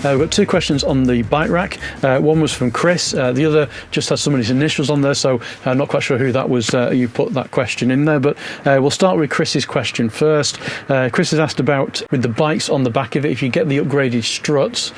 We've got two questions on the bike rack. One was from Chris. The other just has somebody's initials on there, so I'm not quite sure who that was. You put that question in there, but we'll start with Chris's question first. Chris has asked about, with the bikes on the back of it, if you get the upgraded struts,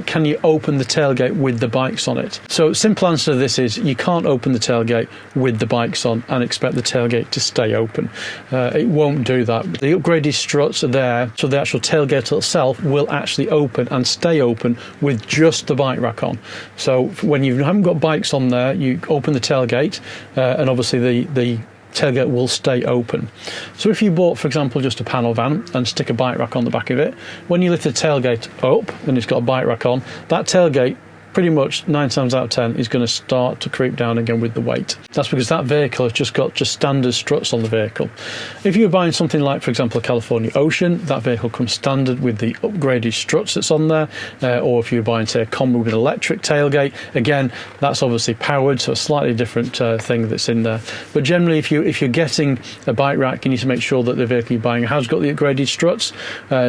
can you open the tailgate with the bikes on it? So simple answer to this is you can't open the tailgate with the bikes on and expect the tailgate to stay open. It won't do that. The upgraded struts are there, so the actual tailgate itself will actually open and stay open with just the bike rack on. So when you haven't got bikes on there, you open the tailgate, and obviously the tailgate will stay open. So if you bought, for example, just a panel van and stick a bike rack on the back of it, when you lift the tailgate up and it's got a bike rack on, that tailgate pretty much 9 times out of 10 is going to start to creep down again with the weight. That's because that vehicle has just got standard struts on the vehicle. If you're buying something like, for example, a California Ocean, that vehicle comes standard with the upgraded struts that's on there. Or if you're buying, say, a Combi with an electric tailgate, again, that's obviously powered, so a slightly different thing that's in there. But generally, if you're getting a bike rack, you need to make sure that the vehicle you're buying has got the upgraded struts.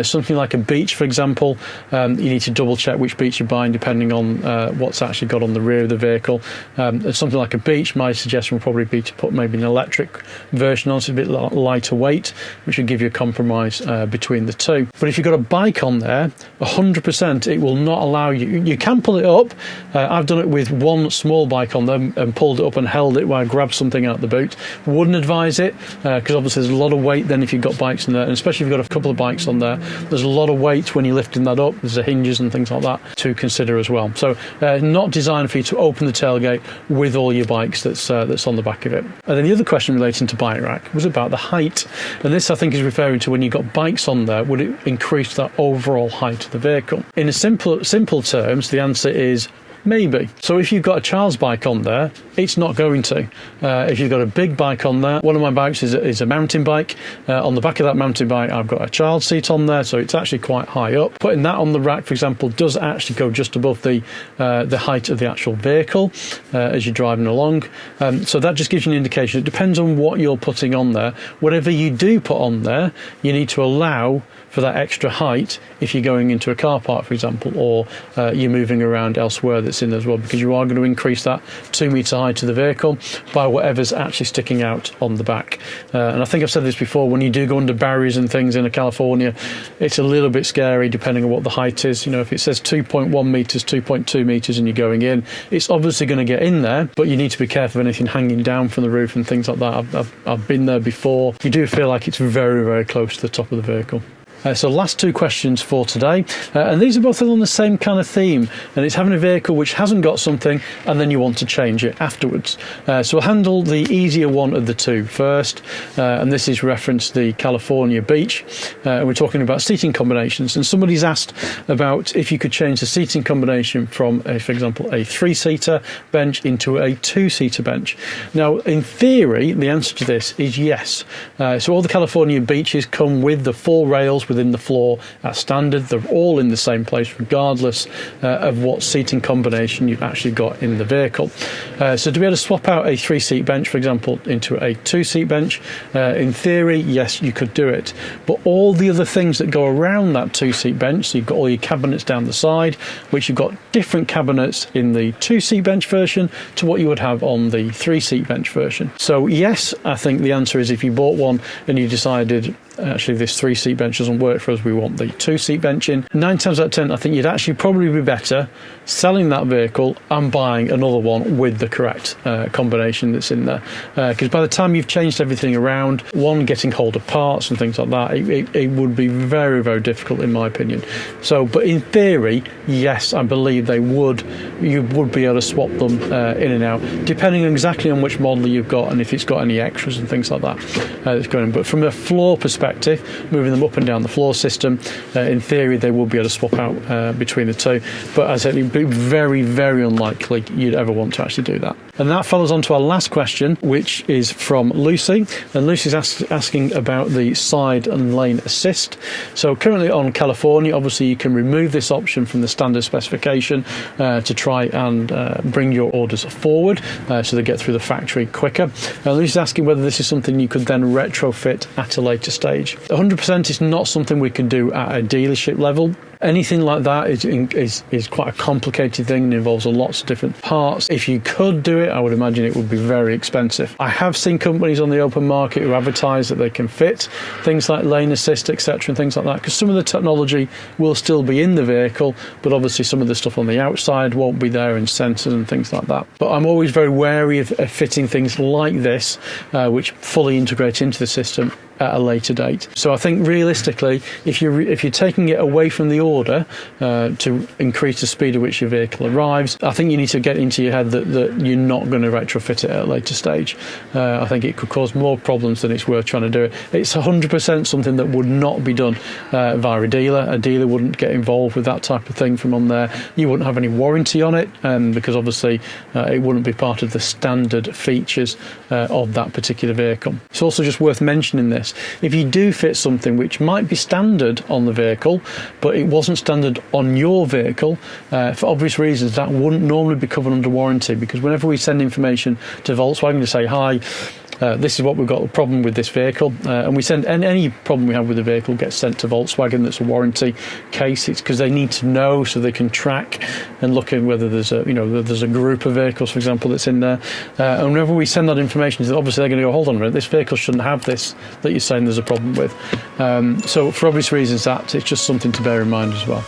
Something like a beach, for example, you need to double check which beach you're buying depending on what's actually got on the rear of the vehicle. Something like a beach, my suggestion would probably be to put maybe an electric version on, so it's a bit lighter weight, which would give you a compromise between the two. But if you've got a bike on there, 100% it will not allow you. You can pull it up. I've done it with one small bike on them and pulled it up and held it while I grabbed something out the boot. Wouldn't advise it, because obviously there's a lot of weight then if you've got bikes in there, and especially if you've got a couple of bikes on there, there's a lot of weight when you're lifting that up. There's the hinges and things like that to consider as well. So not designed for you to open the tailgate with all your bikes that's on the back of it. And then the other question relating to bike rack was about the height, and this I think is referring to when you've got bikes on there, would it increase that overall height of the vehicle? In a simple terms, the answer is maybe. So if you've got a child's bike on there, it's not going to. If you've got a big bike on there, one of my bikes is a mountain bike. On the back of that mountain bike, I've got a child seat on there, so it's actually quite high up. Putting that on the rack, for example, does actually go just above the height of the actual vehicle as you're driving along. So that just gives you an indication. It depends on what you're putting on there. Whatever you do put on there, you need to allow for that extra height if you're going into a car park, for example, or you're moving around elsewhere that's in there as well, because you are going to increase that 2 metre height of the vehicle by whatever's actually sticking out on the back. And I think I've said this before, when you do go under barriers and things in a California, it's a little bit scary depending on what the height is. You know, if it says 2.1 metres, 2.2 metres and you're going in, it's obviously going to get in there, but you need to be careful of anything hanging down from the roof and things like that. I've been there before. You do feel like it's very, very close to the top of the vehicle. So last two questions for today, and these are both on the same kind of theme, and it's having a vehicle which hasn't got something and then you want to change it afterwards. So we'll handle the easier one of the two first, and this is reference the California beach, and we're talking about seating combinations, and somebody's asked about if you could change the seating combination from, for example, a 3-seater bench into a 2-seater bench. Now, in theory, the answer to this is yes. So all the California beaches come with the 4 rails within the floor as standard. They're all in the same place regardless of what seating combination you've actually got in the vehicle. So to be able to swap out a 3-seat bench, for example, into a 2-seat bench, in theory, yes, you could do it. But all the other things that go around that 2-seat bench, so you've got all your cabinets down the side, which you've got different cabinets in the 2-seat bench version to what you would have on the 3-seat bench version. So yes, I think the answer is if you bought one and you decided actually this 3-seat bench doesn't work for us, we want the 2-seat bench in, 9 times out of 10 I think you'd actually probably be better selling that vehicle and buying another one with the correct combination that's in there, because by the time you've changed everything around, one, getting hold of parts and things like that, it would be very, very difficult in my opinion. So, but in theory, yes, I believe you would be able to swap them in and out, depending on exactly on which model you've got and if it's got any extras and things like that that's going in. But from a floor perspective, moving them up and down the floor system, in theory they will be able to swap out between the two, but as I said, it would be very, very unlikely you'd ever want to actually do that. And that follows on to our last question, which is from Lucy, and Lucy's asking about the side and lane assist. So currently on California, obviously you can remove this option from the standard specification to try and bring your orders forward so they get through the factory quicker. Lucy's asking whether this is something you could then retrofit at a later stage. 100% is not something we can do at a dealership level. Anything like that is quite a complicated thing and involves lots of different parts. If you could do it, I would imagine it would be very expensive. I have seen companies on the open market who advertise that they can fit things like lane assist, etc., and things like that, because some of the technology will still be in the vehicle, but obviously some of the stuff on the outside won't be there, and sensors and things like that. But I'm always very wary of fitting things like this, which fully integrate into the system at a later date. So I think realistically, if you're taking it away from the order to increase the speed at which your vehicle arrives, I think you need to get into your head that you're not going to retrofit it at a later stage. I think it could cause more problems than it's worth trying to do it. It's 100% something that would not be done via a dealer. A dealer wouldn't get involved with that type of thing from on there. You wouldn't have any warranty on it, because obviously it wouldn't be part of the standard features of that particular vehicle. It's also just worth mentioning this. If you do fit something which might be standard on the vehicle, but it wasn't standard on your vehicle, for obvious reasons, that wouldn't normally be covered under warranty, because whenever we send information to Volkswagen to say, hi, this is what we've got a problem with this vehicle, and we send any problem we have with the vehicle gets sent to Volkswagen. That's a warranty case. It's because they need to know, so they can track and look at whether there's a group of vehicles, for example, that's in there. And whenever we send that information, obviously they're going to go, hold on a minute, this vehicle shouldn't have this that you're saying there's a problem with. So for obvious reasons, that it's just something to bear in mind as well.